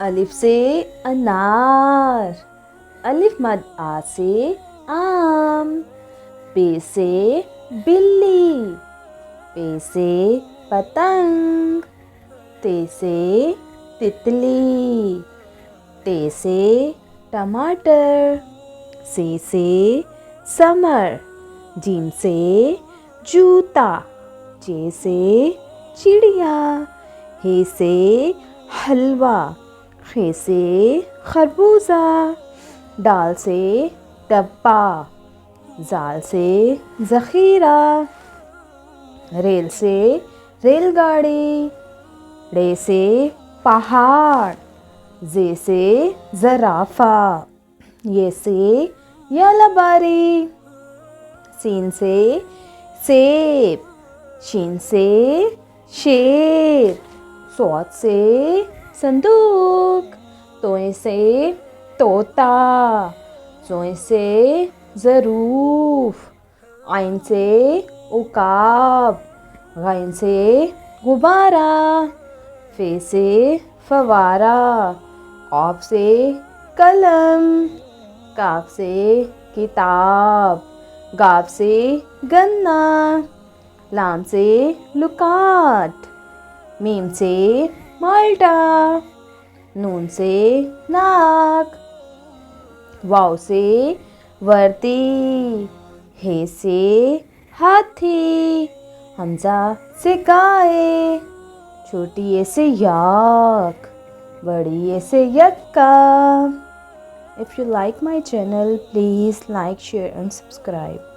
अलिफ से अनार, अलिफ मद आ से आम। बे से बिल्ली, पे से पतंग। ते से तितली, टे से टमाटर। से समर, जीम से जूता। चे से चिड़िया, हे से हलवा। खे से खरबूजा, दाल से डब्बा। जाल से ज़ख़ीरा, रेल से रेलगाड़ी। रे से पहाड़, जे से ज़राफ़ा। ये से यालबारी, सीन से सेब। शीन से शेर, सौद से संदूक। तोए से तोता, जोए से ज़रूफ़। आइन से उकाब, गैन से गुब्बारा। फे से फवारा, कॉफ से कलम। काफ से किताब, गाफ से गन्ना। लाम से लुकाट, मीम से माल्टा। नून से नाक, वाव से वर्ती। हे से हाथी, हमजा से गाय। छोटी ए से याक, बड़ी ए से यक्का। If you like my channel, please like, share and subscribe.